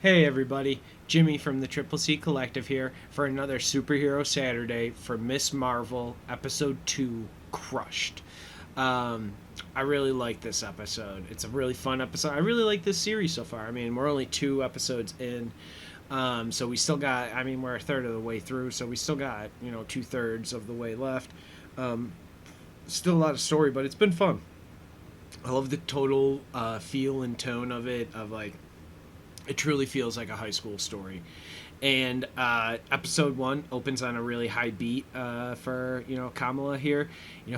Hey everybody, Jimmy from the Triple C Collective here for another Superhero Saturday for Miss Marvel Episode 2 Crushed. Um, I really like this episode. It's a really fun episode. I really like this series so far. I mean, we're only 2 episodes in, so we still got, we're a third of the way through, so we still got, 2/3 of the way left. Um, Still a lot of story, but it's been fun. I love the total feel and tone of it, of like, it truly feels like a high school story. And episode 1 opens on a really high beat for Kamala here.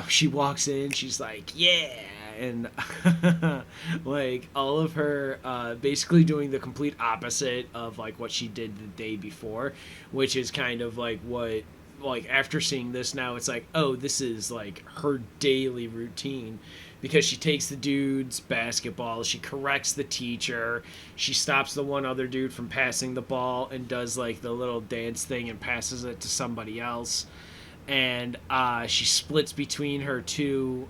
She walks in, she's like, yeah, and like all of her basically doing the complete opposite of like what she did the day before, which is kind of like what, like, after seeing this now, it's like, oh, this is like her daily routine, because she takes the dude's basketball, she corrects the teacher, she stops the one other dude from passing the ball and does like the little dance thing and passes it to somebody else, and she splits between her two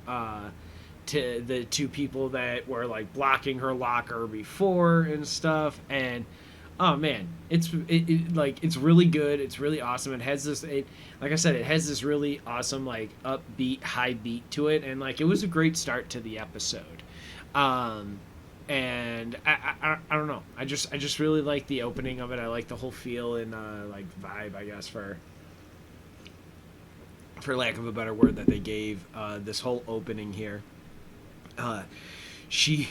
to the two people that were like blocking her locker before and stuff. And oh man, it's really good, it's really awesome. It has this, like I said, it has this really awesome like upbeat high beat to it, and like it was a great start to the episode. um and I don't know, I just really like the opening of it. I like the whole feel and like vibe, I guess, for lack of a better word, that they gave this whole opening here. uh she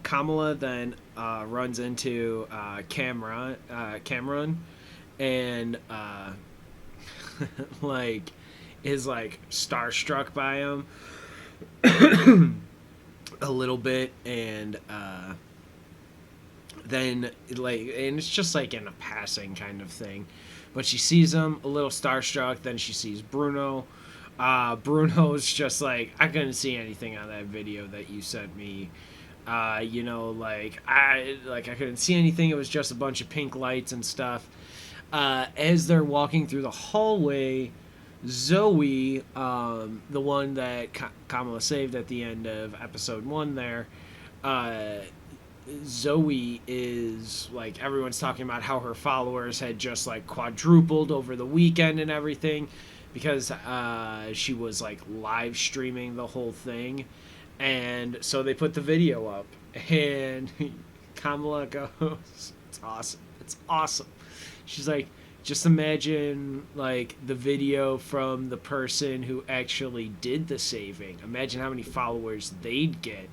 Kamala then runs into Cameron, and like is like starstruck by him a little bit, and then like, and it's just like in a passing kind of thing, but she sees him a little starstruck. Then she sees Bruno. Bruno's just like, I couldn't see anything on that video that you sent me. I couldn't see anything. It was just a bunch of pink lights and stuff. As they're walking through the hallway, Zoe, the one that Kamala saved at the end of episode 1 there, uh, Zoe is like, everyone's talking about how her followers had just like quadrupled over the weekend and everything, because she was like live streaming the whole thing. And so they put the video up, and Kamala goes, it's awesome, it's awesome. She's like, just imagine like the video from the person who actually did the saving. Imagine how many followers they'd get.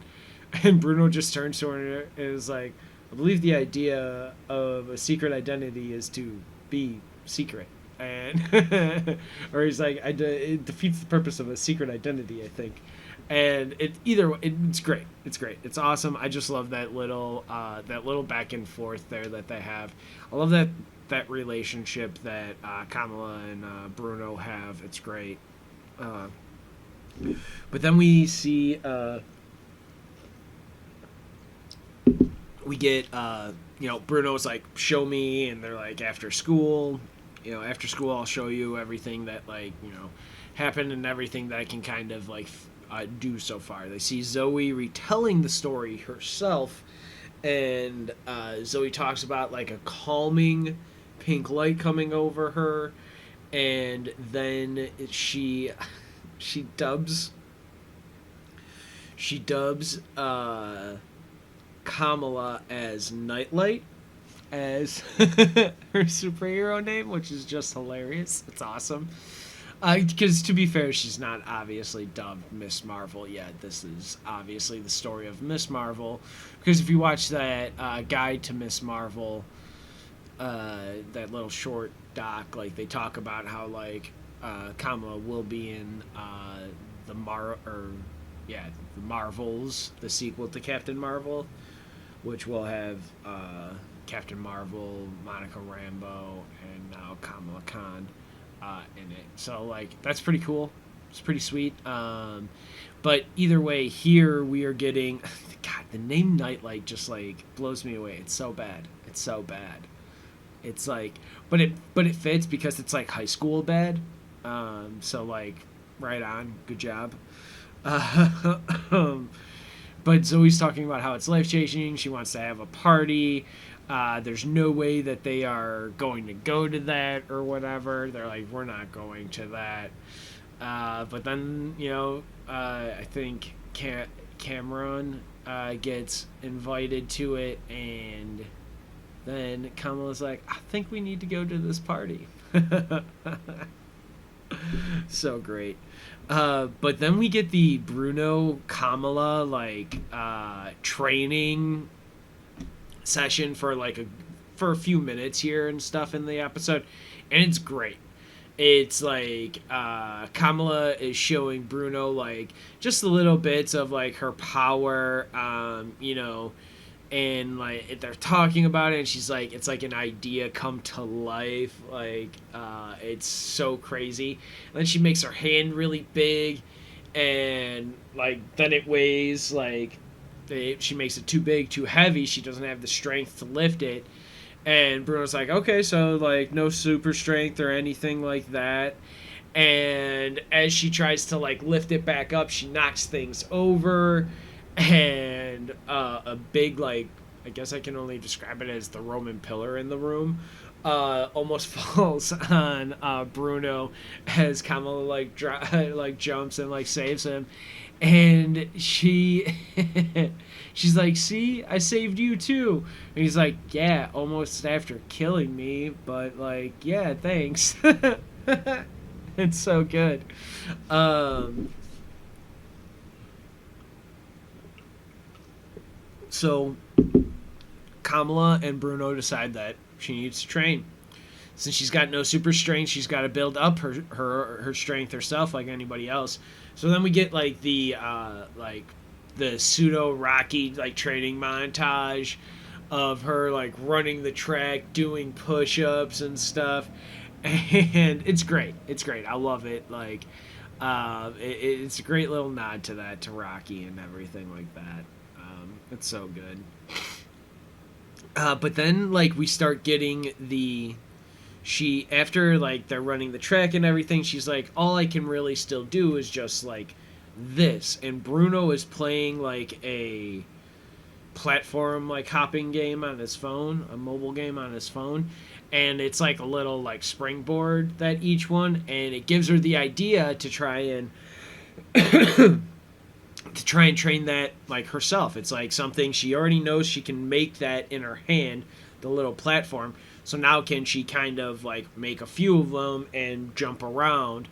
And Bruno just turns to her and is like, I believe the idea of a secret identity is to be secret. And or he's like, it defeats the purpose of a secret identity, I think. And it's great, it's great, it's awesome. I just love that little back and forth there that they have. I love that relationship that Kamala and Bruno have. It's great. But then we see we get Bruno's like, show me, and they're like, after school, I'll show you everything that like happened and everything that I can kind of like do so far. They see Zoe retelling the story herself, and Zoe talks about like a calming pink light coming over her, and then she dubs Kamala as Nightlight as her superhero name, which is just hilarious. It's awesome. Because to be fair, she's not obviously dubbed Miss Marvel yet. This is obviously the story of Miss Marvel. Because if you watch that Guide to Miss Marvel, that little short doc, like they talk about how like Kamala will be in the Marvels, the sequel to Captain Marvel, which will have Captain Marvel, Monica Rambeau, and now Kamala Khan in it. So like, that's pretty cool. It's pretty sweet. But either way, here we are getting God, the name Nightlight just like blows me away. It's so bad. It's so bad. It's like, but it fits because it's like high school bad. So like, right on, good job. Um, but Zoe's talking about how it's life changing. She wants to have a party. There's no way that they are going to go to that or whatever. They're like, we're not going to that. But then, I think Cameron gets invited to it, and then Kamala's like, I think we need to go to this party. So great. But then we get the Bruno Kamala training session for for a few minutes here and stuff in the episode, and it's great. It's like Kamala is showing Bruno just the little bits of her power, and they're talking about it, and she's like, it's like an idea come to life. It's so crazy. And then she makes her hand really big, and then it weighs she makes it too big, too heavy. She doesn't have the strength to lift it. And Bruno's like, okay, so no super strength or anything like that. And as she tries to lift it back up, she knocks things over, and a big I guess I can only describe it as the Roman pillar in the room almost falls on Bruno as Kamala jumps and saves him, and she's like, see, I saved you too. And he's like, yeah, almost after killing me, but yeah, thanks. It's so good. So Kamala and Bruno decide that she needs to train. Since she's got no super strength, she's got to build up her strength herself like anybody else. So then we get the pseudo Rocky training montage of her running the track, doing push-ups and stuff, and it's great. It's great. I love it. It's a great little nod to Rocky and everything like that. It's so good. But then we start getting after they're running the track and everything, she's like, all I can really still do is just this. And Bruno is playing a platform hopping game on his phone, a mobile game on his phone, and it's a little springboard that each one, and it gives her the idea to try and train that herself. It's something she already knows she can make that in her hand, the little platform. So now can she kind of make a few of them and jump around?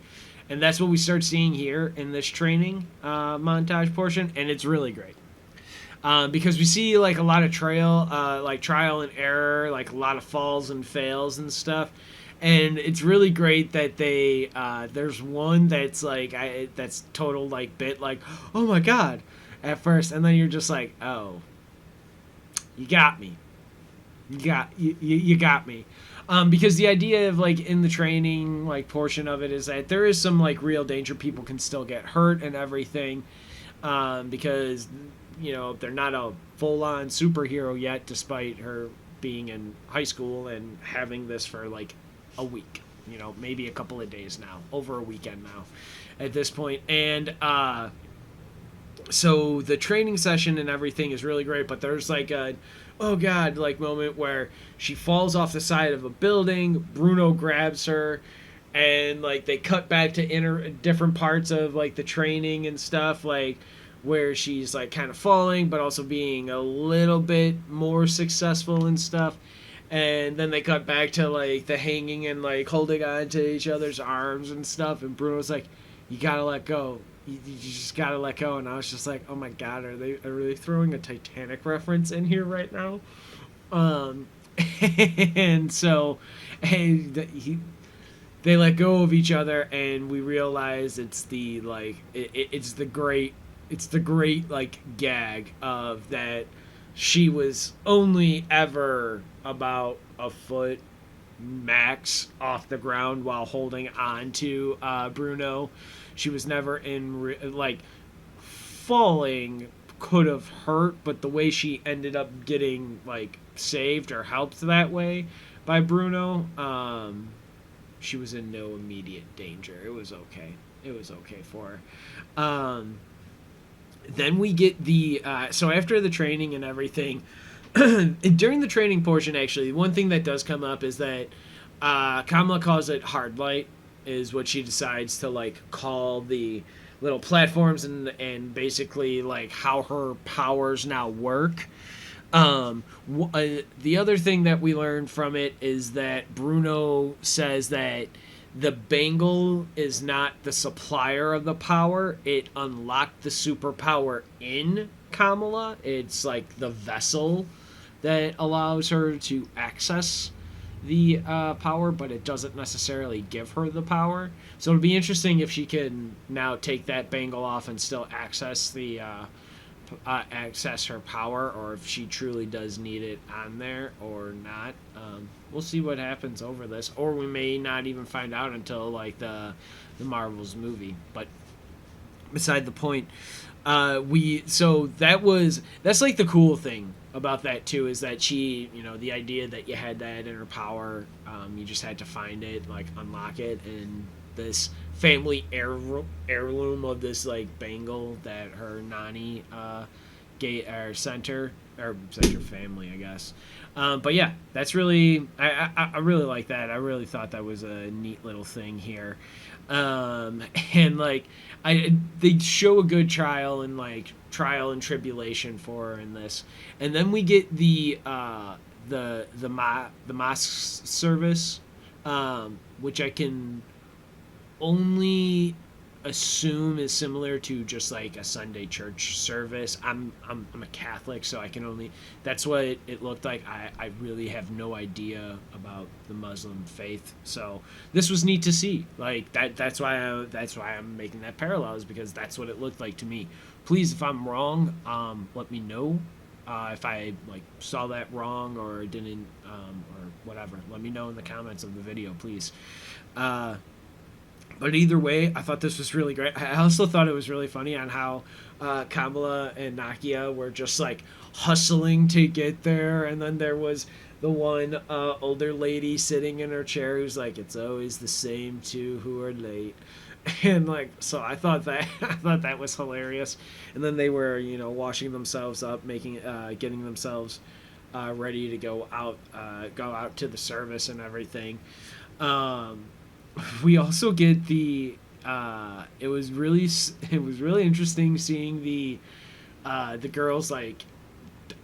And that's what we start seeing here in this training montage portion, and it's really great. Because we see a lot of trial and error, a lot of falls and fails and stuff. And it's really great that they there's one that's that's total bit oh my god at first, and then you're just oh, you got me, you got me. Because the idea of in the training portion of it is that there is some real danger. People can still get hurt and everything, because they're not a full-on superhero yet, despite her being in high school and having this for a week, maybe a couple of days now, over a weekend now at this point. And so the training session and everything is really great, but there's a oh god moment where she falls off the side of a building. Bruno grabs her, and they cut back to different parts of the training and stuff, where she's kind of falling but also being a little bit more successful and stuff. And then they cut back to the hanging and holding on to each other's arms and stuff, and Bruno's like, you gotta let go, you just gotta let go. And I was just like, oh my god, are they throwing a Titanic reference in here right now? And so they let go of each other, and we realize it's the it's the great gag of that she was only ever about a foot max off the ground while holding on to Bruno. She was never in falling could have hurt, but the way she ended up getting saved or helped that way by Bruno, she was in no immediate danger. It was okay for her. Then we get the so after the training and everything, During the training portion, actually, one thing that does come up is that Kamala calls it hard light, is what she decides to like call the little platforms and basically like how her powers now work. The other thing that we learned from it is that Bruno says that the bangle is not the supplier of the power. It unlocked the superpower in Kamala. It's like the vessel that allows her to access the power, but it doesn't necessarily give her the power. So it'll be interesting if she can now take that bangle off and still access the access her power, or if she truly does need it on there or not. We'll see what happens over this, or we may not even find out until like the Marvels movie. But beside the point, that's like the cool thing about that too, is that she, the idea that you had that in her power, you just had to find it, like unlock it, and this family heirloom of this like bangle that her nanny sent her family, I guess. But yeah, that's really I really like that. I really thought that was a neat little thing here. And like they show a good trial and tribulation for her in this, and then we get the mosque service, which I can only assume is similar to just like a Sunday church service. I'm a Catholic, so I can only, that's what it looked like. I really have no idea about the Muslim faith, so this was neat to see. Like that's why I'm making that parallel, is because that's what it looked like to me. Please, if I'm wrong, let me know. If I like saw that wrong or didn't, or whatever, let me know in the comments of the video, please. But either way, I thought this was really great. I also thought it was really funny on how Kamala and Nakia were just like hustling to get there, and then there was the one older lady sitting in her chair who's like, "It's always the same two who are late," and like, so I thought that was hilarious. And then they were washing themselves up, getting themselves ready to go out to the service and everything. We also get it was really interesting seeing the girls like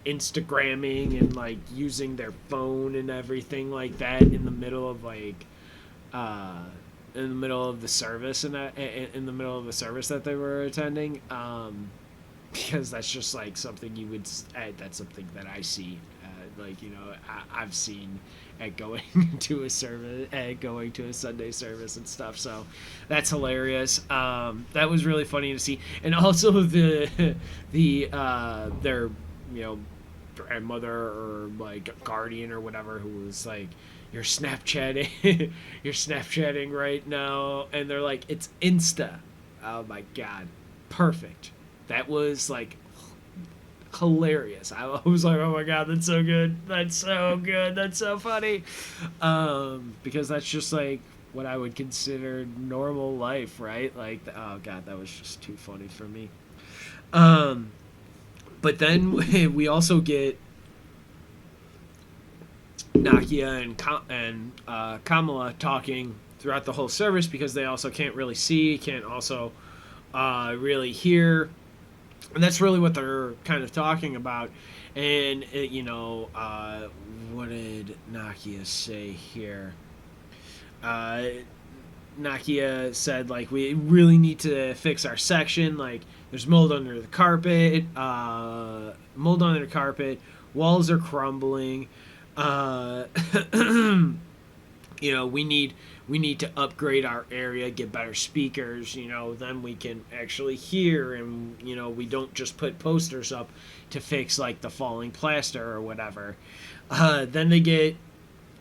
Instagramming and like using their phone and everything like that in the middle of the service, and in the middle of the service that they were attending, because that's just like something that's something that I see, I've seen at going to a service, at going to a Sunday service and stuff. So that's hilarious. That was really funny to see, and also their grandmother or like guardian or whatever, who was like, "You're Snapchatting, you're Snapchatting right now," and they're like, "It's Insta." Oh my god, perfect. That was like hilarious. I was like, "Oh my god, that's so good. That's so good. That's so funny." Because that's just like what I would consider normal life, right? Like, oh god, that was just too funny for me. But then we also get Nakia and Kamala talking throughout the whole service, because they also can't really see, can't also really hear. And that's really what they're kind of talking about. And, what did Nakia say here? Nakia said, like, we really need to fix our section. Like, there's mold under the carpet. Walls are crumbling. We need to upgrade our area, get better speakers, then we can actually hear, and we don't just put posters up to fix like the falling plaster or whatever. Then they get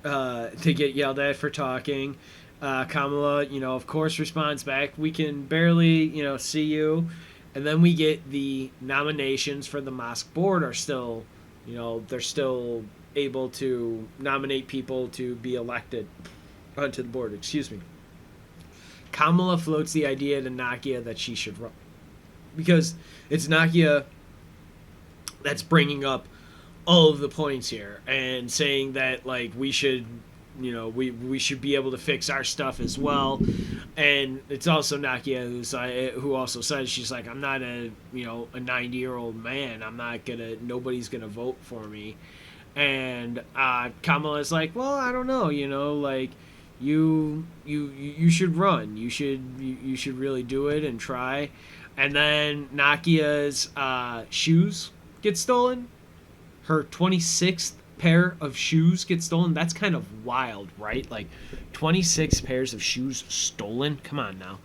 yelled at for talking. Kamala, of course, responds back, "We can barely, see you." And then we get the nominations for the mosque board are still, they're still able to nominate people to be elected onto the board. Excuse me. Kamala floats the idea to Nakia that she should run, because it's Nakia that's bringing up all of the points here and saying that like we should, we should be able to fix our stuff as well. And it's also Nakia who also says, she's like, I'm not a 90-year-old man. I'm not gonna, nobody's gonna vote for me. And Kamala's like, well, I don't know, like you should run. You should really do it and try. And then Nakia's shoes get stolen. Her 26th pair of shoes get stolen. That's kind of wild, right? Like 26 pairs of shoes stolen. Come on now.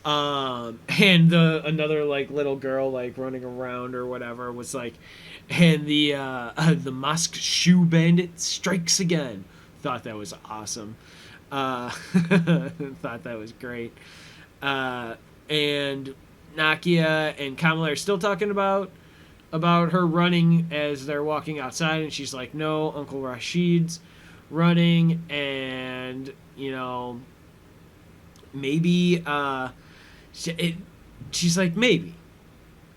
And the another like little girl like running around or whatever was like, and the Musk shoe bandit strikes again. Thought that was awesome. Thought that was great. And Nakia and Kamala are still talking about her running as they're walking outside, and she's like, no, Uncle Rashid's running. And maybe she's like, maybe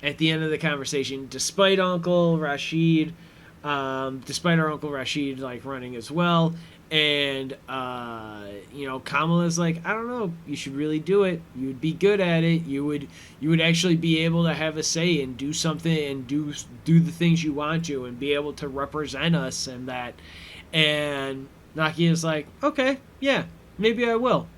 at the end of the conversation, despite Uncle Rashid, despite our Uncle Rashid like running as well. And Kamala's like, I don't know, you should really do it. You would be good at it. You would actually be able to have a say and do something and do the things you want to and be able to represent us and that. And Nakia's like, okay, yeah, maybe I will.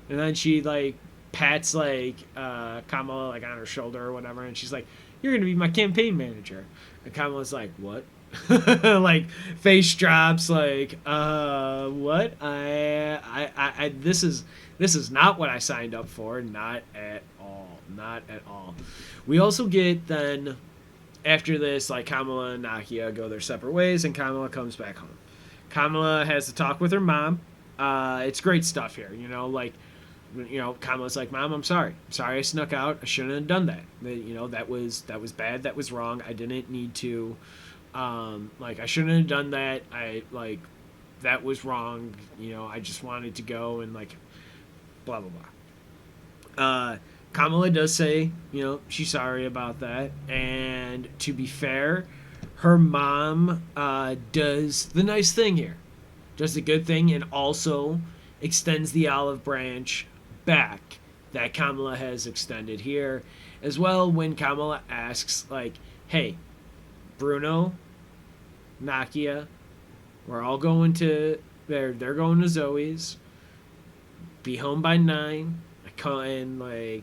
And then she like pats like Kamala like on her shoulder or whatever, and she's like, you're gonna be my campaign manager. And Kamala's like, what? Like face drops, like what? I this is not what I signed up for. Not at all. We also get then after this, like Kamala and Nakia go their separate ways, and Kamala comes back home. Kamala has a talk with her mom. It's great stuff here, like Kamala's like, Mom, I'm sorry I snuck out. I shouldn't have done that. That was bad. That was wrong. I didn't need to. I shouldn't have done that. That was wrong. I just wanted to go and like, blah, blah, blah. Kamala does say, she's sorry about that. And to be fair, her mom, does the nice thing here. Does the good thing and also extends the olive branch back that Kamala has extended here as well. When Kamala asks like, hey, Bruno, Nakia, we're all going to they're going to Zoe's. Be home by 9. And like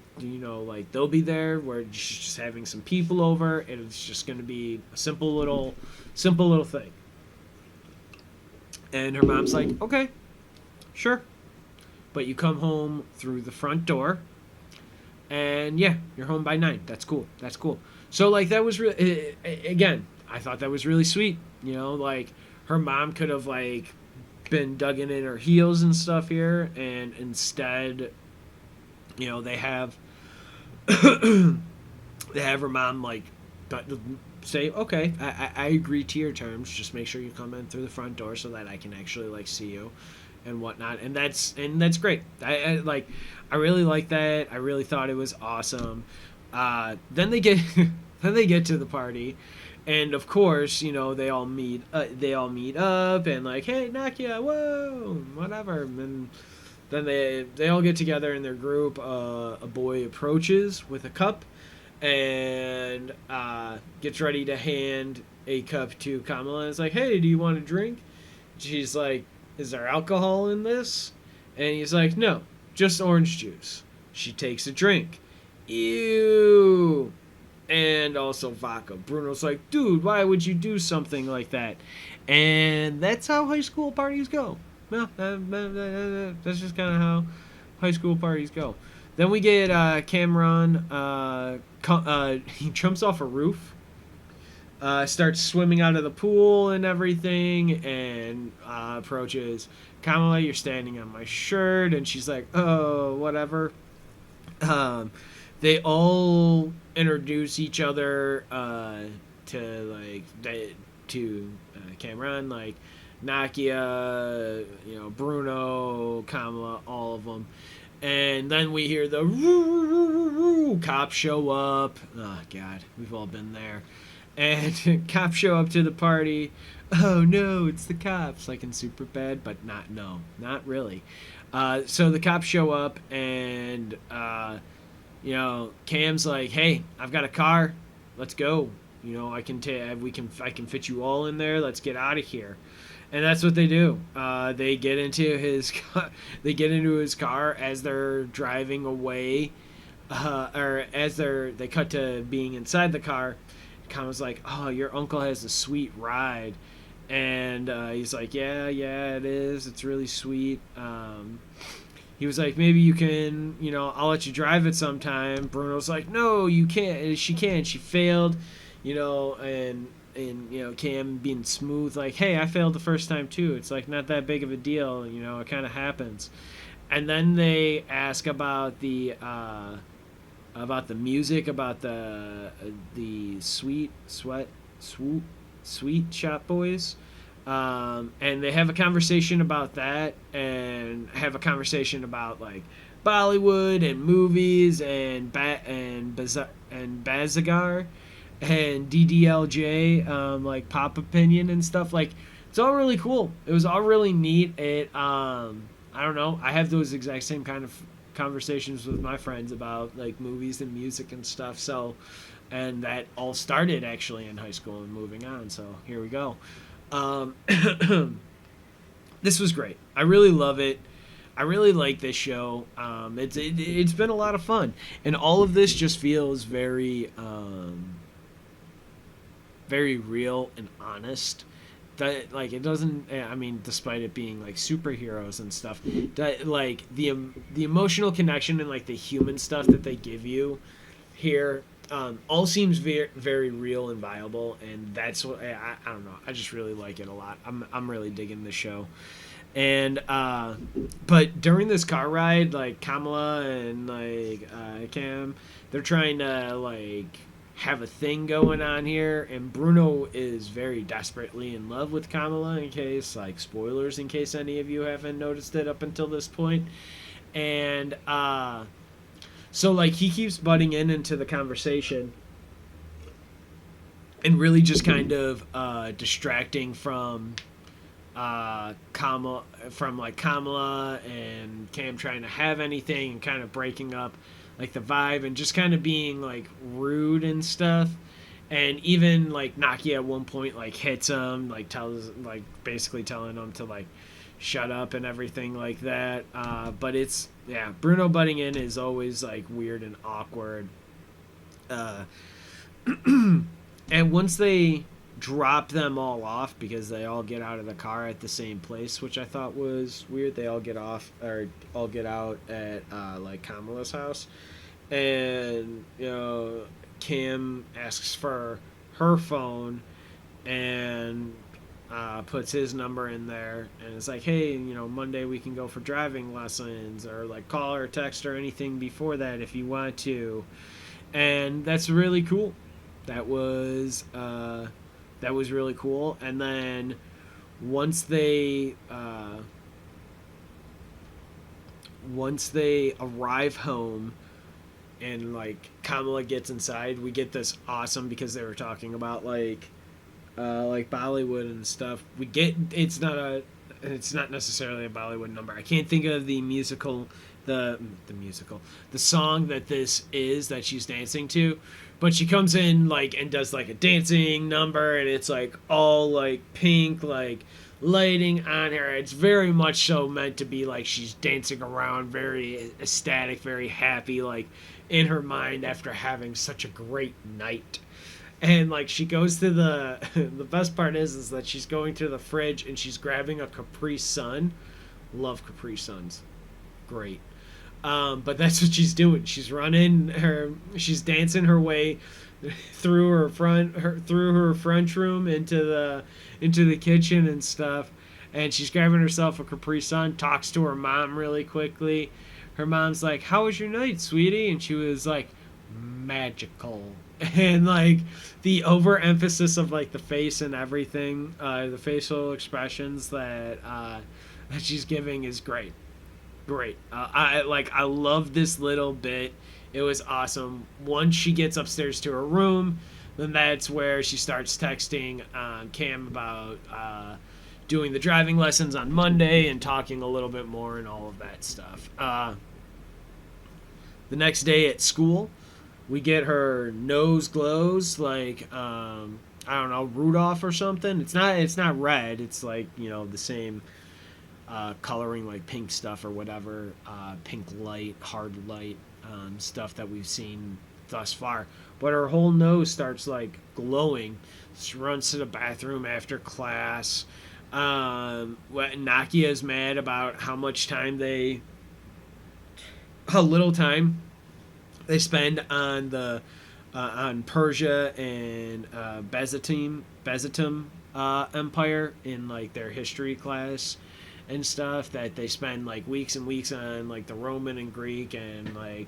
they'll be there. We're just having some people over. It's just going to be a simple little thing. And her mom's like, okay, sure, but you come home through the front door. And yeah, you're home by 9. That's cool. So like that was really, again, I thought that was really sweet. Like her mom could have like been digging in her heels and stuff here, and instead, they have her mom like say, okay, I agree to your terms. Just make sure you come in through the front door so that I can actually like see you and whatnot. And that's great. I really like that. I really thought it was awesome. Then they get to the party, and of course, they all meet up and like, hey, Nakia, whoa, whatever. And then they all get together in their group. A boy approaches with a cup and gets ready to hand a cup to Kamala. And it's like, hey, do you want a drink? She's like, is there alcohol in this? And he's like, no, just orange juice. She takes a drink. Ew. And also vodka. Bruno's like, dude, why would you do something like that? And that's how high school parties go. No, that's just kind of how high school parties go. Then we get Cameron. He jumps off a roof. Starts swimming out of the pool and everything, and approaches Kamala. You're standing on my shirt, and she's like, oh, whatever. They all introduce each other to Cameron, like Nakia, Bruno, Kamala, all of them. And then we hear the cops show up. Oh, God, we've all been there. and cops show up to the party. Oh no, it's the cops, like in Superbad, but not, no, not really. So the cops show up, and Cam's like, "Hey, I've got a car, let's go. I can fit you all in there. Let's get out of here." And that's what they do. They get into they get into his car as they're driving away, or as they cut to being inside the car. Khan was like, "Oh, your uncle has a sweet ride," and he's like, "Yeah, yeah, it is. It's really sweet." He was like, "Maybe you can, I'll let you drive it sometime." Bruno's like, "No, you can't. She can't. She failed," and Cam being smooth, like, "Hey, I failed the first time too. It's like not that big of a deal. It kind of happens." And then they ask about the music, about the sweet shop boys, and they have a conversation about that, and have a conversation about like Bollywood and movies and Bazagar and DDLJ, like pop opinion and stuff. Like, it's all really cool. It was all really neat. I don't know. I have those exact same kind of conversations with my friends about like movies and music and stuff. So, and that all started actually in high school and moving on. So here we go. Um, this was great. I really love it. I really like this show. It's been a lot of fun, and all of this just feels very real and honest. That, like, it doesn't, I mean, despite it being like superheroes and stuff, that like the emotional connection and like the human stuff that they give you here, all seems very, very real and viable, and that's what I don't know. I just really like it a lot. I'm really digging this show. And but during this car ride, like Kamala and like Cam, they're trying to like have a thing going on here, and Bruno is very desperately in love with Kamala, in case, like, spoilers, in case any of you haven't noticed it up until this point. And so like he keeps butting into the conversation and really just kind of distracting from Kamala and Cam trying to have anything, and kind of breaking up like the vibe, and just kind of being like rude and stuff. And even like Naki at one point like hits him, like tells, like basically telling him to like shut up and everything like that. But it's, yeah, Bruno butting in is always like weird and awkward. And once they drop them all off, because they all get out of the car at the same place, which I thought was weird. They all get off, or all get out at like Kamala's house, and Kim asks for her phone, and puts his number in there, and it's like, "Hey, Monday we can go for driving lessons, or like call or text or anything before that if you want to." And that's really cool. That was really cool. And then once they arrive home, and like Kamala gets inside, we get this awesome, because they were talking about like Bollywood and stuff. We get, it's not necessarily a Bollywood number. I can't think of the musical, the song that this is that she's dancing to, but she comes in like and does like a dancing number, and it's like all like pink, like lighting on her. It's very much so meant to be like she's dancing around, very ecstatic, very happy, like in her mind after having such a great night. And like she goes to the the best part is that she's going to the fridge and she's grabbing a Capri Sun. Love Capri Suns, great. But that's what she's doing. She's dancing her way through her French room into the kitchen and stuff, and she's grabbing herself a Capri Sun. Talks to her mom really quickly. Her mom's like, "How was your night, sweetie?" And she was like, "Magical." And like the overemphasis of like the face and everything, the facial expressions that she's giving is great. I love this little bit. It was awesome. Once she gets upstairs to her room, then that's where she starts texting Cam about doing the driving lessons on Monday and talking a little bit more and all of that stuff. The next day at school, we get her nose glows like I don't know, Rudolph or something. It's not red. It's like, the same coloring, like pink stuff or whatever, pink light, hard light stuff that we've seen thus far. But her whole nose starts like glowing. She runs to the bathroom after class. Nakia is mad about how little time they spend on Persia and Bezetum Empire in like their history class and stuff. That they spend like weeks and weeks on like the Roman and Greek, and like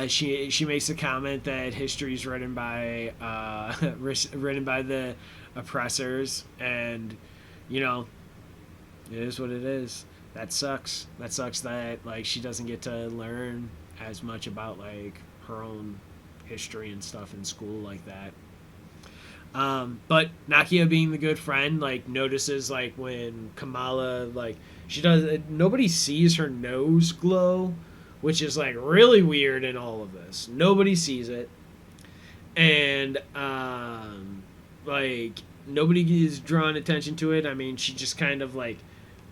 she makes a comment that history is written by written by the oppressors, and you know it is what it is. That sucks. That sucks that like she doesn't get to learn as much about like her own history and stuff in school like that. But Nakia, being the good friend, like notices like when Kamala like she does. Nobody sees her nose glow, which is like really weird in all of this. Nobody sees it, and like nobody is drawing attention to it. I mean, she just kind of like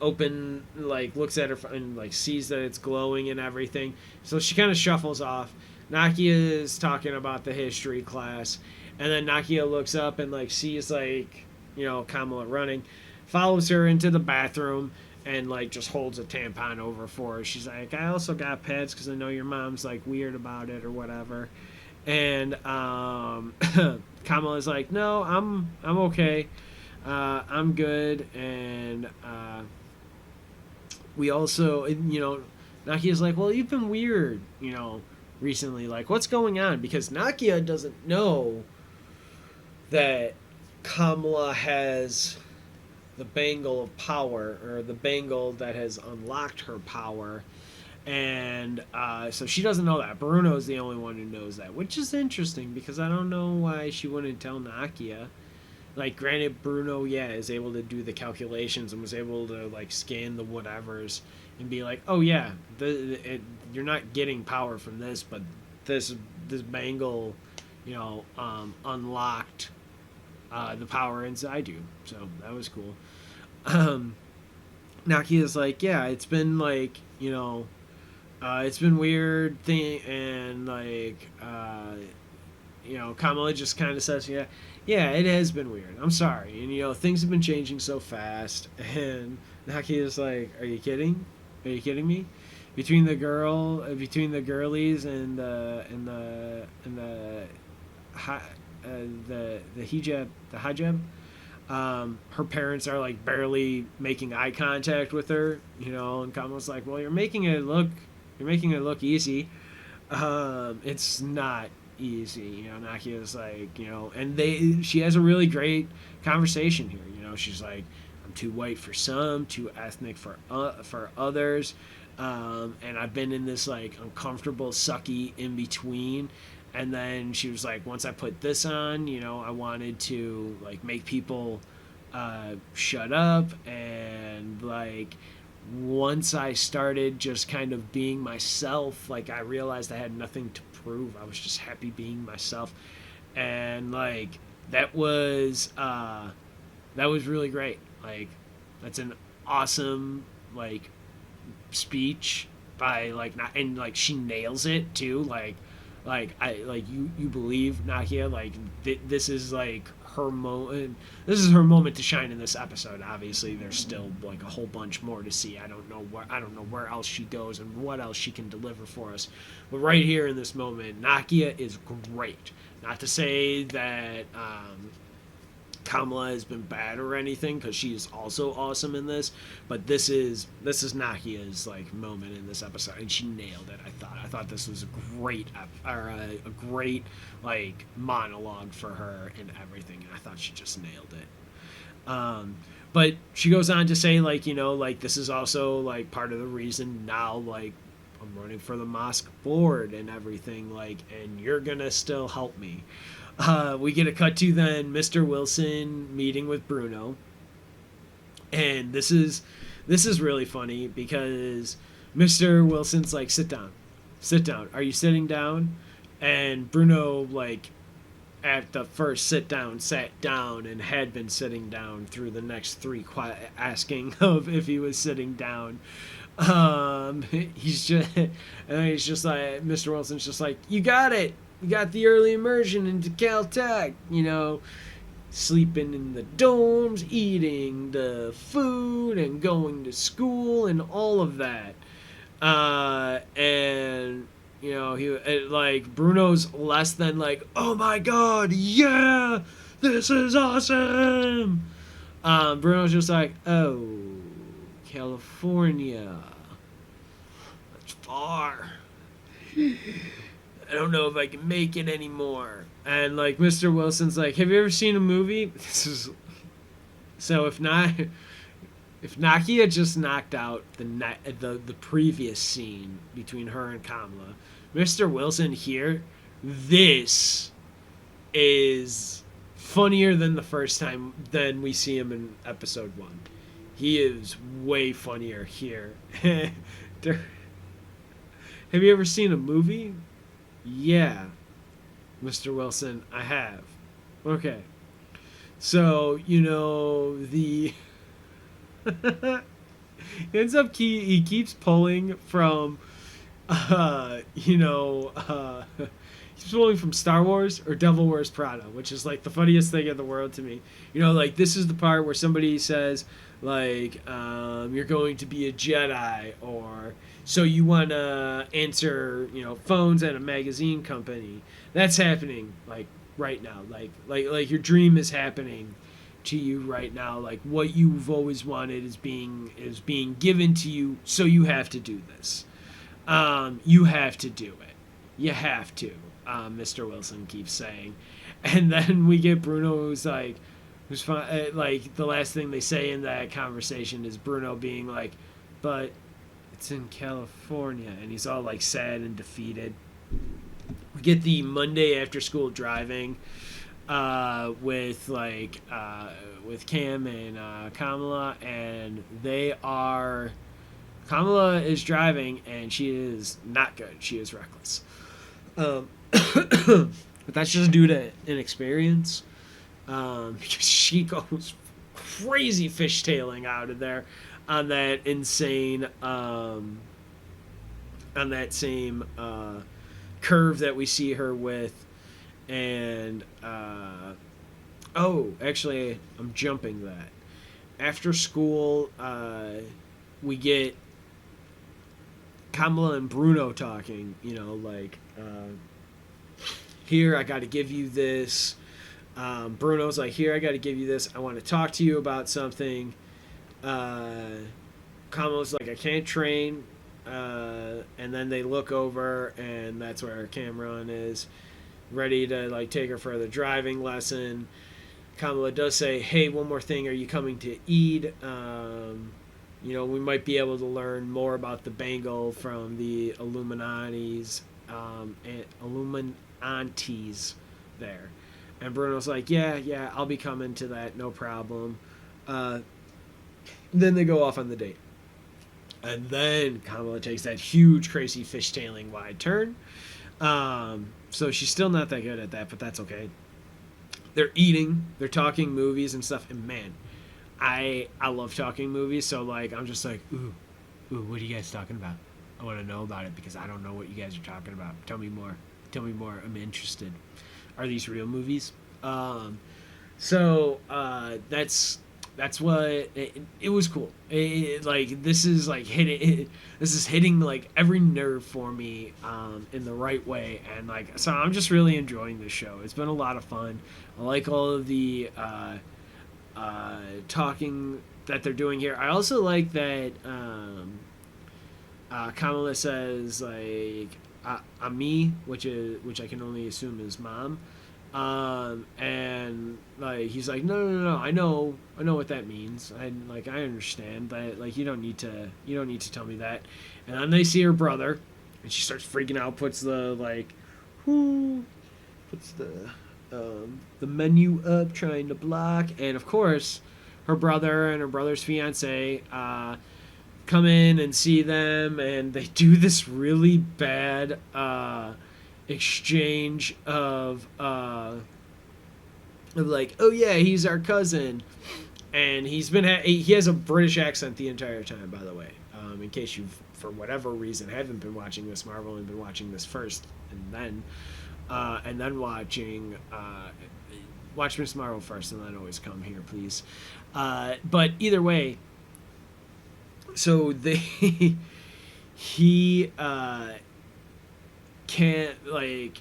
looks at her and like sees that it's glowing and everything. So she kind of shuffles off. Nakia is talking about the history class, and then Nakia looks up and like sees like Kamala running, follows her into the bathroom, and like just holds a tampon over for her. She's like, I also got pads because I know your mom's like weird about it or whatever. And Kamala's like, no, I'm okay, I'm good. And we also, Nakia's like, well, you've been weird, recently. Like, what's going on? Because Nakia doesn't know that Kamala has the bangle of power, or the bangle that has unlocked her power. And so she doesn't know that. Bruno's the only one who knows that, which is interesting because I don't know why she wouldn't tell Nakia. Like, granted, Bruno, is able to do the calculations and was able to, like, scan the whatevers and be like, oh, yeah, you're not getting power from this, but this bangle, unlocked the power inside you. So that was cool. Nakia's like, yeah, it's been, like, it's been weird thing, and, like, Kamala just kind of says, yeah, it has been weird. I'm sorry. And, things have been changing so fast. And Nakia's like, are you kidding? Are you kidding me? Between the girlies and the hijab, her parents are like barely making eye contact with her, and Kamala's like, well, you're making it look easy. It's not easy. Nakia's like, and she has a really great conversation here. She's like, I'm too white for some, too ethnic for others, and I've been in this like uncomfortable, sucky in between. And then she was like, once I put this on, I wanted to like make people shut up, and like once I started just kind of being myself, like I realized I had nothing to prove. I was just happy being myself, and like that was really great. Like that's an awesome like speech by like not, and like she nails it too. Like I like you believe Nakia, like this is like her moment. This is her moment to shine in this episode. Obviously, there's still like a whole bunch more to see. I don't know where else she goes and what else she can deliver for us. But right here in this moment, Nakia is great. Not to say that Kamala has been bad or anything, because she is also awesome in this. But this is Nakia's like moment in this episode, and she nailed it. I thought this was a great like monologue for her and everything. And I thought she just nailed it. But she goes on to say like like this is also like part of the reason now like I'm running for the mosque board and everything, like, and you're gonna still help me. We get a cut to then Mr. Wilson meeting with Bruno, and this is really funny because Mr. Wilson's like, sit down, sit down. Are you sitting down? And Bruno, like, at the first sit down, sat down and had been sitting down through the next three, asking of if he was sitting down. He's just, and then he's just like, Mr. Wilson's just like, you got it. You got the early immersion into Caltech, sleeping in the dorms, eating the food, and going to school, and all of that. And like Bruno's less than like, oh my god, yeah, this is awesome. Bruno's just like, oh, California, that's far. I don't know if I can make it anymore. And like Mr. Wilson's like, have you ever seen a movie? This is so if not. If Nakia just knocked out the previous scene between her and Kamala, Mr. Wilson here, this is funnier than the first time than we see him in episode 1. He is way funnier here. Have you ever seen a movie? Yeah, Mr. Wilson, I have. Okay. So, the he keeps pulling from he's pulling from Star Wars or Devil Wears Prada, which is like the funniest thing in the world to me. Like this is the part where somebody says like you're going to be a Jedi, or so you want to answer phones at a magazine company. That's happening like right now, like your dream is happening to you right now. Like what you've always wanted is being given to you, so you have to do this. You have to do it. You have to. Mr. Wilson keeps saying, and then we get Bruno, who's like, like the last thing they say in that conversation is Bruno being like, "But it's in California," and he's all like sad and defeated. We get the Monday after school driving. With Cam and Kamala, and Kamala is driving, and she is not good. She is reckless. But that's just due to inexperience. Because she goes crazy fishtailing out of there on that insane, on that same curve that we see her with. And actually, I'm jumping that. After school, we get Kamala and Bruno talking. Here I got to give you this. Bruno's like, here I got to give you this. I want to talk to you about something. Kamala's like, I can't train. And then they look over, and that's where Cameron is, ready to like take her for the driving lesson. Kamala does say, hey, one more thing, are you coming to Eid? We might be able to learn more about the Bangle from the Illuminantes there. And Bruno's like, yeah, I'll be coming to that, no problem. Then they go off on the date. And then Kamala takes that huge, crazy fishtailing wide turn. So she's still not that good at that, but that's okay. They're eating, they're talking movies and stuff, and man, I love talking movies, so like I'm just like, ooh, what are you guys talking about? I want to know about it because I don't know what you guys are talking about. Tell me more. I'm interested. Are these real movies? That's what it was cool. This is like hitting like every nerve for me in the right way, and like so I'm just really enjoying this show. It's been a lot of fun. I like all of the talking that they're doing here. I also like that Kamala says like Ami, which I can only assume is mom. And like he's like, no, I know what that means. I understand, but like you don't need to tell me that. And then they see her brother, and she starts freaking out. Puts the the menu up, trying to block, and of course, her brother and her brother's fiance come in and see them, and they do this really bad exchange of like, oh yeah, he's our cousin, and he has a British accent the entire time, by the way. In case you, for whatever reason, haven't been watching Miss Marvel and been watching this first and then watch Miss Marvel first and then always come here, please. But either way, so they he can't like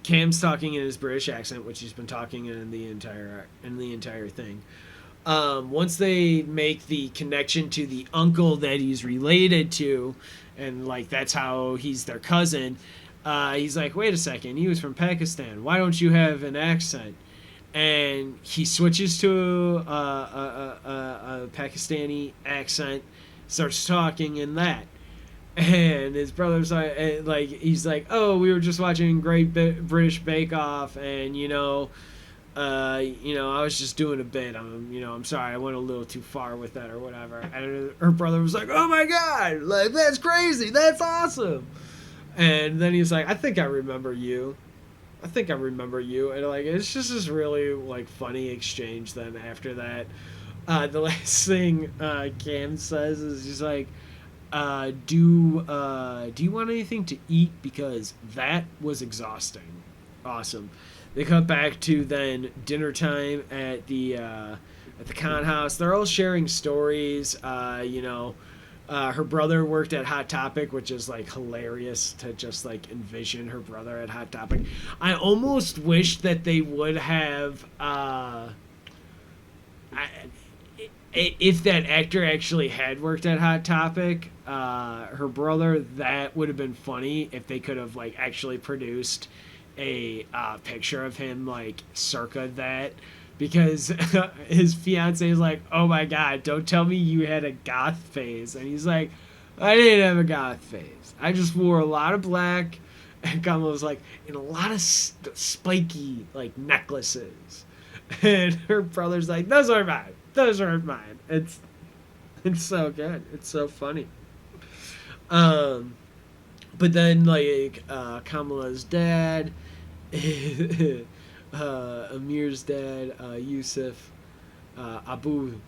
Cam's talking in his British accent, which he's been talking in the entire thing. Once they make the connection to the uncle that he's related to, and like that's how he's their cousin, he's like, wait a second, he was from Pakistan. Why don't you have an accent? And he switches to a Pakistani accent, starts talking in that. And his brother's like, he's like, oh, we were just watching Great British Bake Off, and I was just doing a bit. I'm sorry, I went a little too far with that or whatever. And her brother was like, oh my god, like that's crazy, that's awesome. And then he's like, I think I remember you. And like, it's just this really like funny exchange. Then after that, the last thing Cam says is he's like, do you want anything to eat, because that was exhausting. Awesome. They cut back to then dinner time at the con house. They're all sharing stories. Her brother worked at Hot Topic, which is like hilarious to just like envision her brother at Hot Topic. I almost wish that they would have if that actor actually had worked at Hot Topic, her brother, that would have been funny if they could have like actually produced a picture of him like circa that, because his fiance is like, oh my god, don't tell me you had a goth phase. And he's like, I didn't have a goth phase, I just wore a lot of black. And Kamala was like, and a lot of spiky like necklaces. And her brother's like, those aren't mine. It's so good, it's so funny. But then like Kamala's dad, Amir's dad, Yusuf, Abu,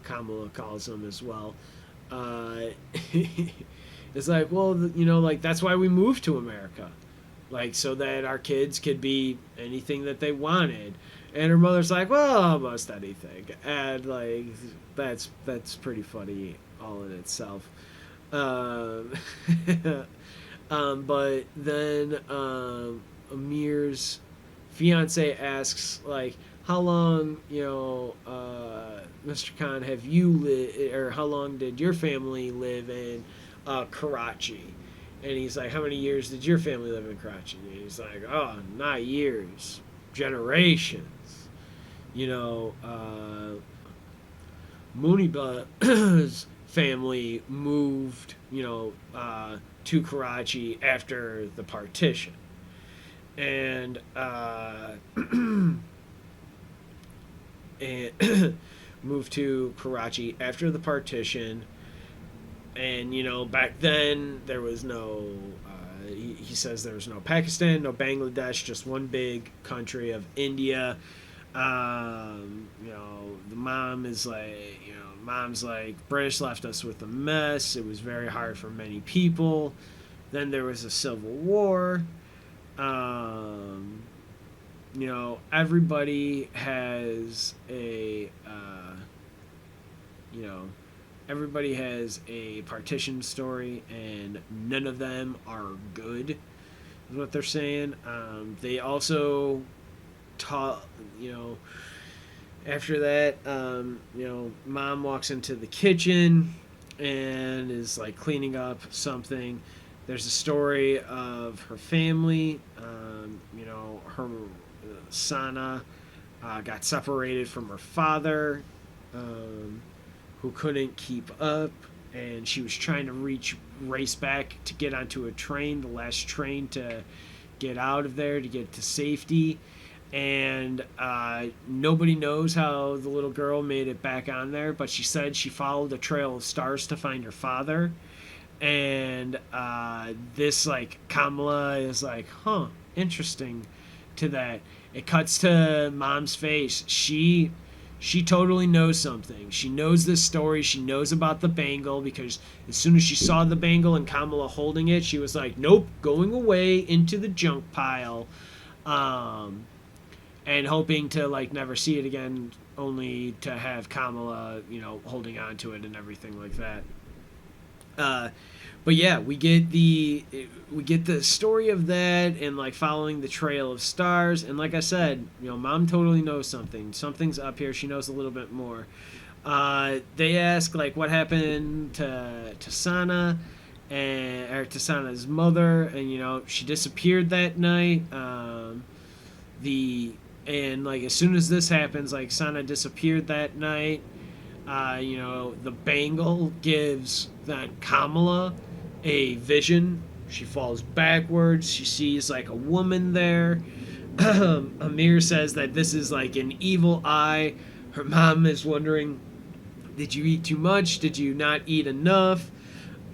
Kamala calls him as well. It's like, well, like that's why we moved to America, like so that our kids could be anything that they wanted. And her mother's like, well, almost anything. And like that's pretty funny all in itself. But then Amir's fiance asks, like, how long, Mr. Khan, have you lived, or how long did your family live in Karachi? And he's like, how many years did your family live in Karachi? And he's like, oh, not years, generations. Muniba's family moved, to Karachi after the partition. And moved to Karachi after the partition. And, back then there was no, he says there was no Pakistan, no Bangladesh, just one big country of India. The mom's like, British left us with a mess. It was very hard for many people. Then there was a civil war. Everybody has everybody has a partition story, and none of them are good, is what they're saying. They also taught, after that, mom walks into the kitchen and is like cleaning up something. There's a story of her family. Her Sana got separated from her father, who couldn't keep up, and she was trying to race back to get onto a train, the last train to get out of there, to get to safety. and nobody knows how the little girl made it back on there, but she said she followed a trail of stars to find her father. And this, like, Kamala is like, huh, interesting to that. It cuts to Mom's face. She totally knows something. She knows this story. She knows about the bangle, because as soon as she saw the bangle and Kamala holding it, she was like, nope, going away into the junk pile. Um, and hoping to, like, never see it again, only to have Kamala, holding on to it and everything like that. Uh, but yeah, we get the story of that, and, like, following the trail of stars. And like I said, Mom totally knows something. Something's up here. She knows a little bit more. They ask, like, what happened to Sana, or to Sana's mother, and she disappeared that night. The and, like, as soon as this happens, like, Sana disappeared that night. The bangle gives that Kamala a vision. She falls backwards. She sees, like, a woman there. Amir says that this is like an evil eye. Her mom is wondering, did you eat too much? Did you not eat enough?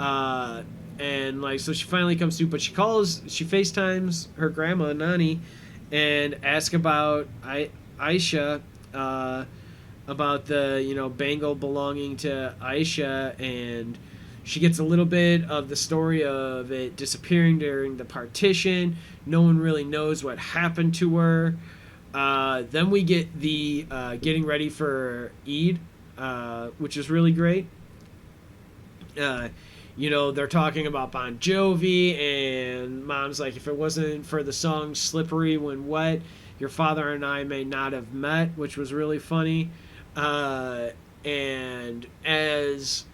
And, like, so she finally comes to, but she FaceTimes her grandma, Nani, and asks about Aisha, about the, bangle belonging to Aisha, and she gets a little bit of the story of it disappearing during the partition. No one really knows what happened to her. Then we get the getting ready for Eid, which is really great. They're talking about Bon Jovi, and Mom's like, if it wasn't for the song Slippery When Wet, your father and I may not have met, which was really funny. And as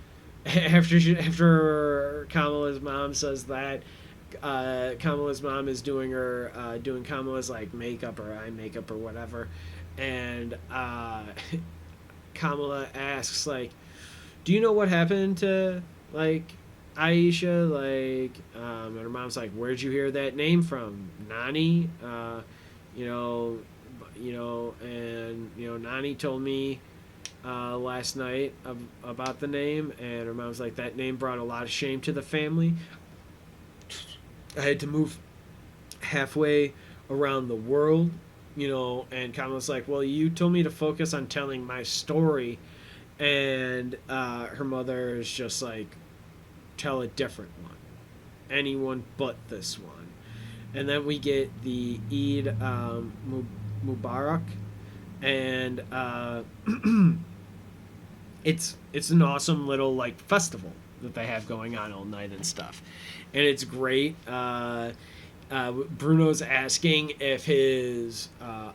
after Kamala's mom says that, Kamala's mom is doing Kamala's, like, makeup or eye makeup or whatever, and Kamala asks, like, do you know what happened to, like, Aisha? Like, and her mom's like, where'd you hear that name from? Nani? And Nani told me last night about the name, and her mom's like, that name brought a lot of shame to the family. I had to move halfway around the world, and Kamala's like, well, you told me to focus on telling my story, and her mother is just like, tell a different one, anyone but this one. And then we get the Eid Mubarak, and it's an awesome little, like, festival that they have going on all night and stuff, and it's great. Bruno's asking if his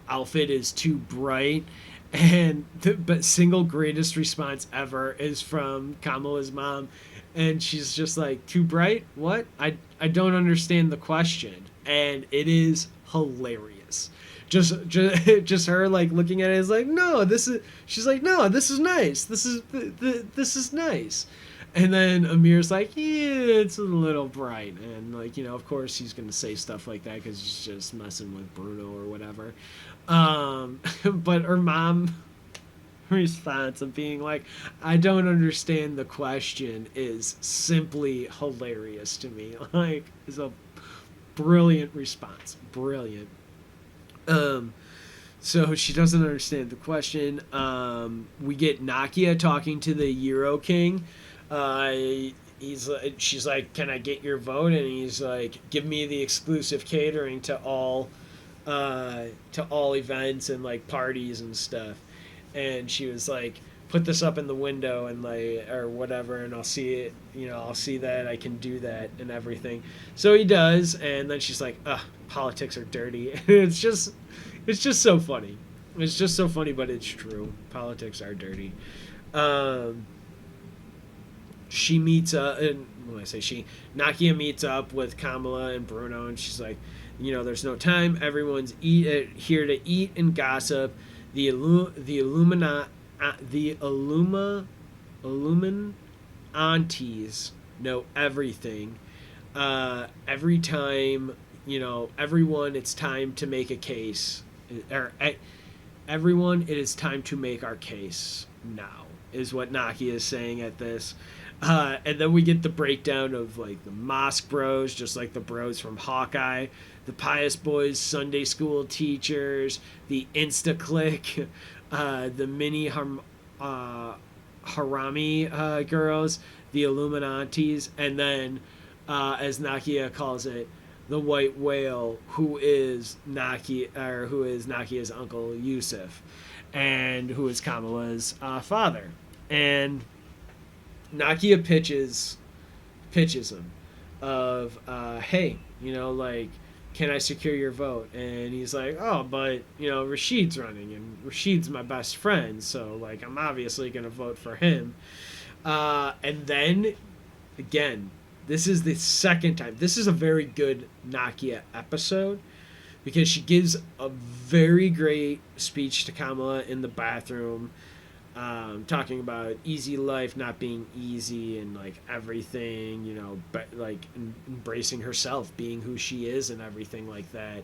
outfit is too bright, and but single greatest response ever is from Kamala's mom, and she's just like, too bright? What? I don't understand the question, and it is hilarious. Just her, like, looking at it is like, no, this is. She's like, no, this is nice. This is nice. And then Amir's like, yeah, it's a little bright, and, like, of course he's gonna say stuff like that because he's just messing with Bruno or whatever. But her mom response of being like, I don't understand the question, is simply hilarious to me. Like, it's a brilliant response. Brilliant. So she doesn't understand the question. We get Nakia talking to the Euro King. She's like, can I get your vote? And he's like, give me the exclusive catering to all events and, like, parties and stuff. And she was like, put this up in the window and, like, or whatever, and I'll see it, I'll see that I can do that and everything. So he does, and then she's like, ugh, politics are dirty. It's just so funny. It's just so funny, but it's true. Politics are dirty. She meets and when I say she, Nakia meets up with Kamala and Bruno, and she's like, there's no time. Everyone's here to eat and gossip. The Illuminantes know everything. Every time, everyone, it's time to make a case or everyone, it is time to make our case now, is what Nakia is saying at this. And then we get the breakdown of like the Mosque Bros, just like the bros from Hawkeye, the Pious Boys, Sunday school teachers, the Insta Click, the Harami girls, the Illuminatis, and then, as Nakia calls it, the white whale, who is Nakia's uncle Yusuf, and who is Kamala's father. And Nakia pitches him of, hey, like, can I secure your vote? And he's like, oh, but Rashid's running, and Rashid's my best friend, so like I'm obviously gonna vote for him. And then again, this is the second time. This is a very good Nakia episode because she gives a very great speech to Kamala in the bathroom, talking about easy life not being easy and like everything, but like embracing herself, being who she is, and everything like that.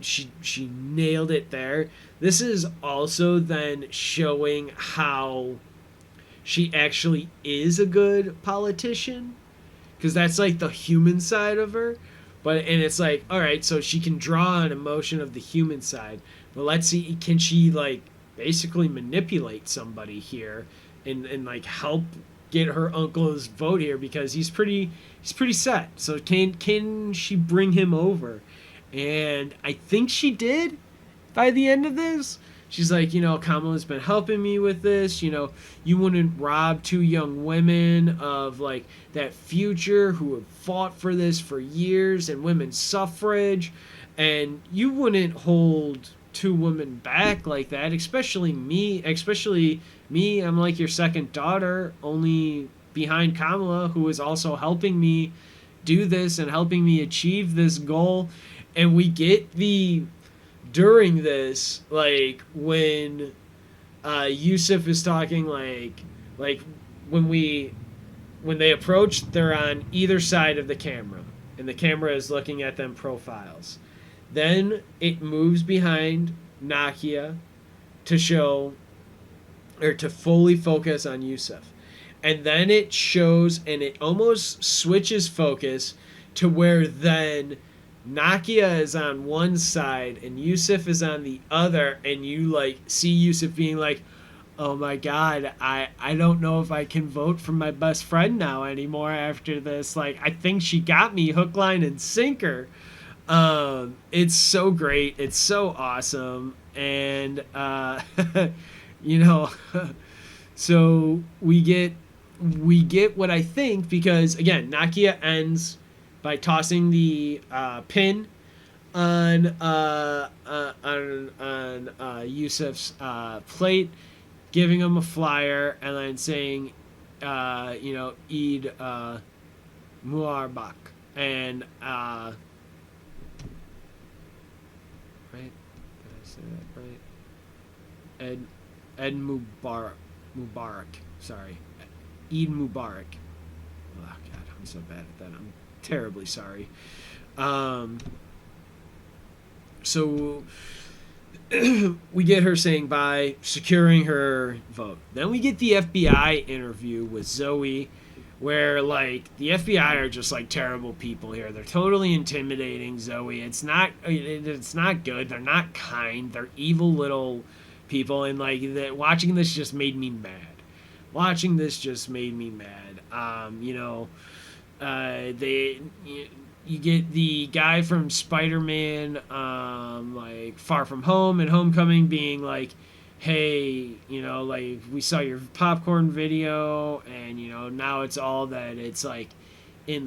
She nailed it there. This is also then showing how she actually is a good politician, because that's like the human side of her. And it's like, all right, so she can draw an emotion of the human side, but let's see, can she like basically manipulate somebody here and like help get her uncle's vote here, because he's pretty set. So can she bring him over? And I think she did by the end of this. She's like, Kamala's been helping me with this. You wouldn't rob two young women of like that future who have fought for this for years and women's suffrage, and you wouldn't hold two women back like that, especially me. I'm like your second daughter, only behind Kamala, who is also helping me do this and helping me achieve this goal. And we get during this, like when Yusuf is talking, like when they approach, they're on either side of the camera, and the camera is looking at them profiles. Then it moves behind Nakia to show, or to fully focus on Yusuf. And then it shows, and it almost switches focus to where then Nakia is on one side and Yusuf is on the other, and you like see Yusuf being like, oh my god, I don't know if I can vote for my best friend now anymore after this. Like, I think she got me hook, line, and sinker. It's so great. It's so awesome. And, so we get what I think, because again, Nakia ends by tossing the pin on Yusuf's plate, giving him a flyer, and then saying, Eid Mubarak, and right? Did I say that right? Ed Mubarak. Sorry, Eid Mubarak. Oh God, I'm so bad at that. I'm terribly sorry. So we get her saying bye, securing her vote. Then we get the FBI interview with Zoe, where like the FBI are just like terrible people here. They're totally intimidating Zoe. It's not good. They're not kind. They're evil little people, and like watching this just made me mad. You get the guy from Spider-Man, like Far From Home and Homecoming, being like, hey, like we saw your popcorn video, and now it's all that it's like in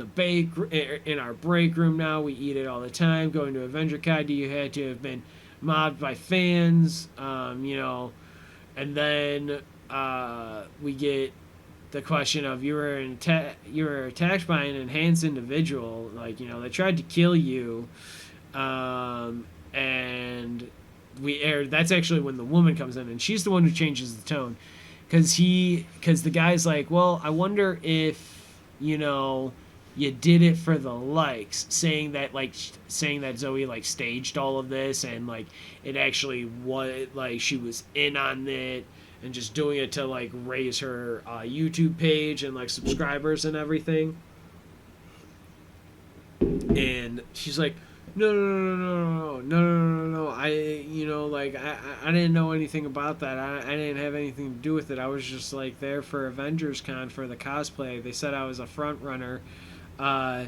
our break room now. We eat it all the time. Going to Avenger Con, you had to have been mobbed by fans, and then we get the question of you were attacked by an enhanced individual, like they tried to kill you, and that's actually when the woman comes in, and she's the one who changes the tone, because the guy's like, well, I wonder if you did it for the likes, saying that Zoe like staged all of this, and like it actually was like she was in on it, and just doing it to like raise her YouTube page and like subscribers and everything. And she's like, no. I didn't know anything about that. I didn't have anything to do with it. I was just like there for Avengers Con for the cosplay. They said I was a front runner uh,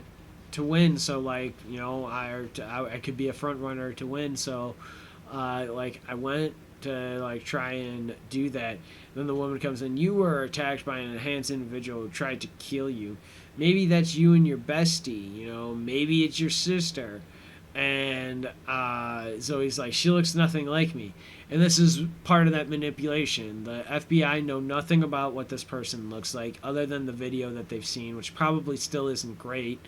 to win. So like, I could be a front runner to win. So like I went to like try and do that. Then the woman comes in. You were attacked by an enhanced individual who tried to kill you. Maybe that's you and your bestie. Maybe it's your sister. And Zoe's like, she looks nothing like me. And this is part of that manipulation. The FBI know nothing about what this person looks like other than the video that they've seen, which probably still isn't great.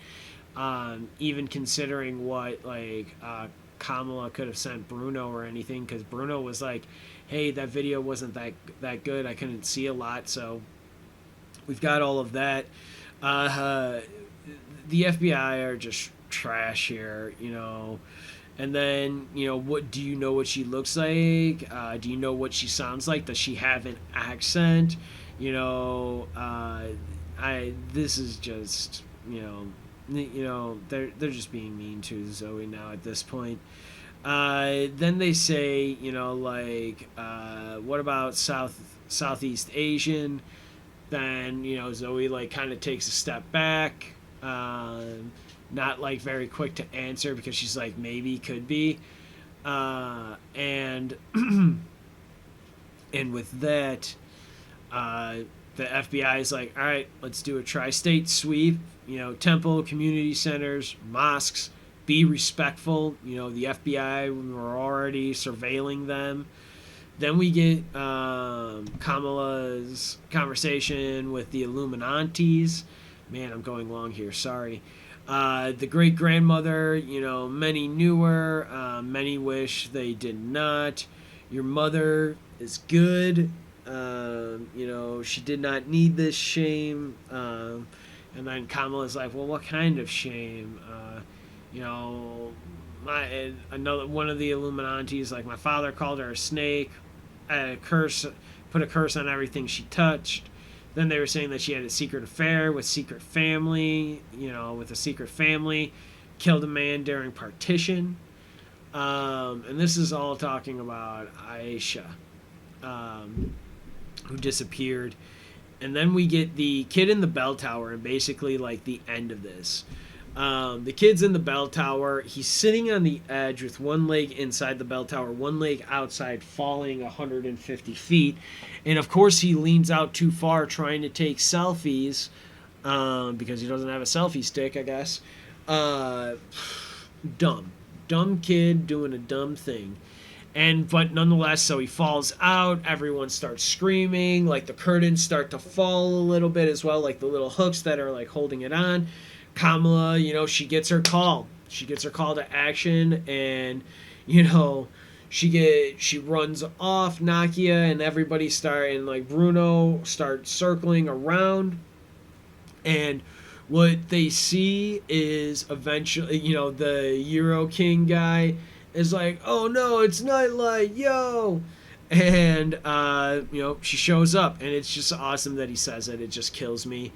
Even considering what Kamala could have sent Bruno or anything, because Bruno was like, "Hey, that video wasn't that good. I couldn't see a lot." So we've got all of that. The FBI are just trash here, And then, what do you know what she looks like? Do you know what she sounds like? Does she have an accent? This is just, they're just being mean to Zoe now at this point. Then they say, what about Southeast Asian? Then, Zoe like kind of takes a step back. Not like very quick to answer because she's like, maybe, could be. And and with that, the FBI is like, all right, let's do a tri-state sweep. Temple, community centers, mosques. Be respectful. The FBI were already surveilling them. Then we get Kamala's conversation with the Illuminantes. Man, I'm going long here. Sorry. The great grandmother, many knew her, many wish they did not. Your mother is good. She did not need this shame. And then Kamala's like, well, what kind of shame? Another one of the Illuminantes, like, my father called her a snake, put a curse on everything she touched. Then they were saying that she had a secret affair with secret family, with a secret family, killed a man during partition. And this is all talking about Aisha, who disappeared. And then we get the kid in the bell tower, and basically like the end of this. The kid's in the bell tower. He's sitting on the edge with one leg inside the bell tower, one leg outside, falling 150 feet. And of course, he leans out too far trying to take selfies because he doesn't have a selfie stick, I guess. Dumb kid doing a dumb thing. But nonetheless, so he falls out. Everyone starts screaming. Like the curtains start to fall a little bit as well, like the little hooks that are like holding it on. Kamala, she gets her call. She gets her call to action, and she runs off. Nakia and everybody Bruno start circling around, and what they see is eventually, the Euro King guy is like, oh no, it's Nightlight, yo. And she shows up, and it's just awesome that he says it. It just kills me.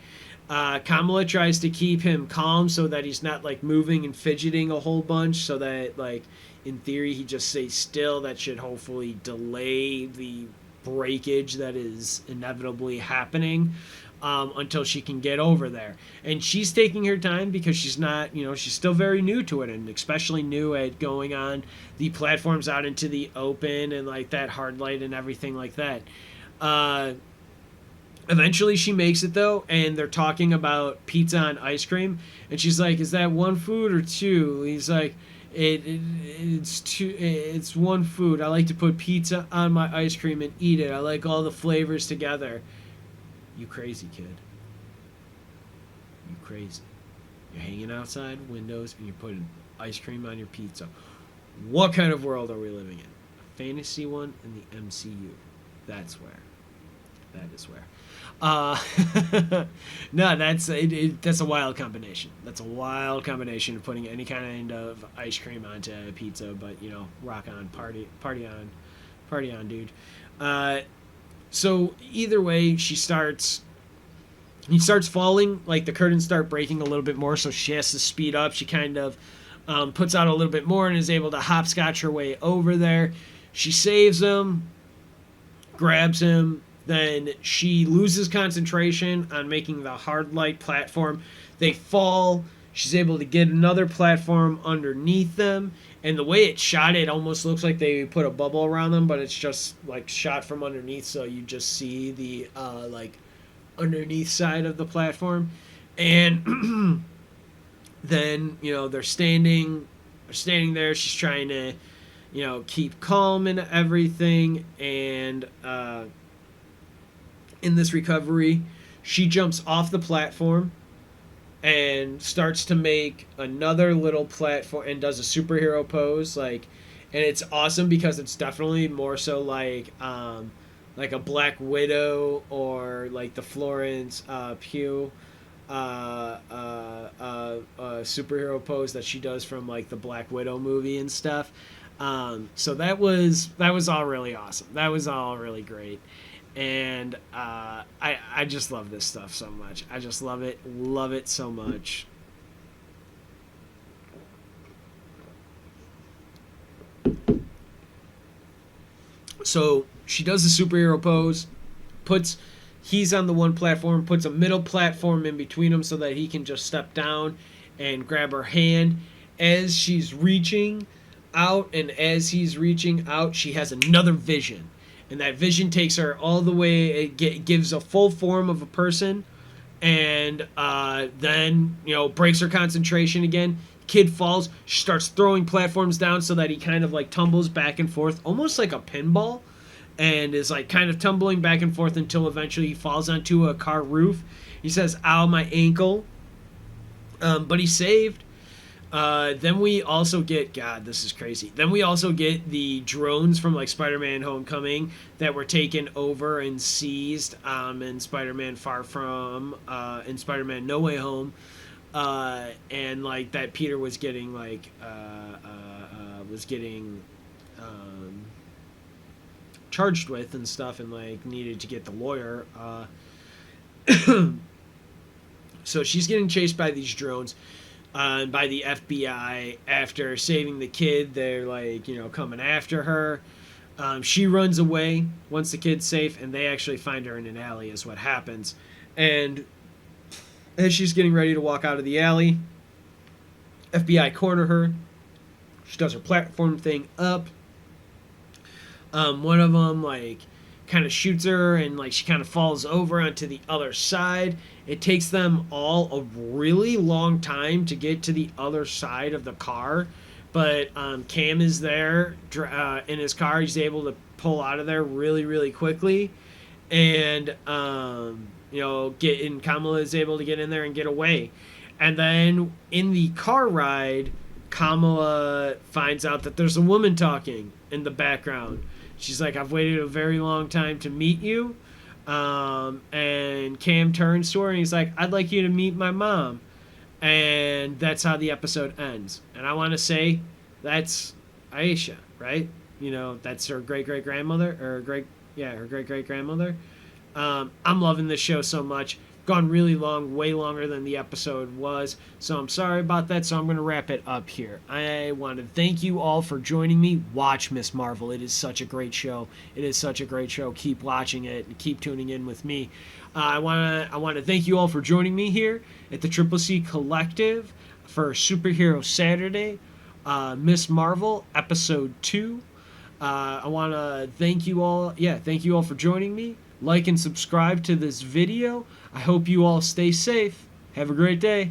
Kamala tries to keep him calm so that he's not like moving and fidgeting a whole bunch, so that like in theory he just stays still. That should hopefully delay the breakage that is inevitably happening until she can get over there. And she's taking her time because she's not, she's still very new to it, and especially new at going on the platforms out into the open and like that hard light and everything like that. Eventually she makes it though, and they're talking about pizza and ice cream, and she's like, is that one food or two? He's like, it's two, it's one food. I like to put pizza on my ice cream and eat it. I like all the flavors together. You crazy kid. You crazy. You're hanging outside windows and you're putting ice cream on your pizza. What kind of world are we living in? A fantasy one in the MCU. That's where. That is where. No, that's a wild combination. That's a wild combination of putting any kind of ice cream onto a pizza, but rock on, party on, dude. So either way, he starts falling, like the curtains start breaking a little bit more, so she has to speed up. She kind of puts out a little bit more and is able to hopscotch her way over there. She saves him, grabs him, then she loses concentration on making the hard light platform. They fall. She's able to get another platform underneath them, and the way it's shot, it almost looks like they put a bubble around them, but it's just like shot from underneath, so you just see the like underneath side of the platform. And then they're standing there. She's trying to keep calm and everything, and in this recovery, she jumps off the platform and starts to make another little platform and does a superhero pose, and it's awesome because it's definitely more so like a Black Widow or like the Florence Pugh superhero pose that she does from like the Black Widow movie and stuff. So that was all really awesome. That was all really great. And I just love this stuff so much. I just love it so much. So she does the superhero pose, he's on the one platform, puts a middle platform in between them so that he can just step down and grab her hand. As she's reaching out, and as he's reaching out, she has another vision. And that vision takes her all the way, it gives a full form of a person, and then, breaks her concentration again. Kid falls, she starts throwing platforms down so that he kind of like tumbles back and forth, almost like a pinball, and is like kind of tumbling back and forth until eventually he falls onto a car roof. He says, "Ow, my ankle." But he's saved. Then we also get, God, this is crazy. Then we also get the drones from like Spider-Man Homecoming that were taken over and seized in Spider-Man in Spider-Man No Way Home, and like that Peter was getting charged with and stuff, and like needed to get the lawyer. So she's getting chased by these drones. By the FBI. After saving the kid, they're like, coming after her. She runs away once the kid's safe, and they actually find her in an alley is what happens. And as she's getting ready to walk out of the alley, FBI corner her. She does her platform thing up. One of them kind of shoots her, and she kind of falls over onto the other side. It takes them all a really long time to get to the other side of the car, but Cam is there in his car. He's able to pull out of there really, really quickly, and Kamala is able to get in there and get away. And then in the car ride, Kamala finds out that there's a woman talking in the background. She's like, "I've waited a very long time to meet you." And Cam turns to her and he's like, "I'd like you to meet my mom." And that's how the episode ends. And I want to say that's Aisha, right? That's her great-great-grandmother, her great-great-grandmother. I'm loving this show so much. Gone really long, way longer than the episode was, so I'm sorry about that. So I'm going to wrap it up here. I want to thank you all for joining me. Watch Miss Marvel. It is such a great show. Keep watching it and keep tuning in with me. I want to thank you all for joining me here at the Triple C Collective for Superhero Saturday, Miss Marvel episode 2. I want to thank you all. Thank you all for joining me. Like and subscribe to this video. I hope you all stay safe. Have a great day.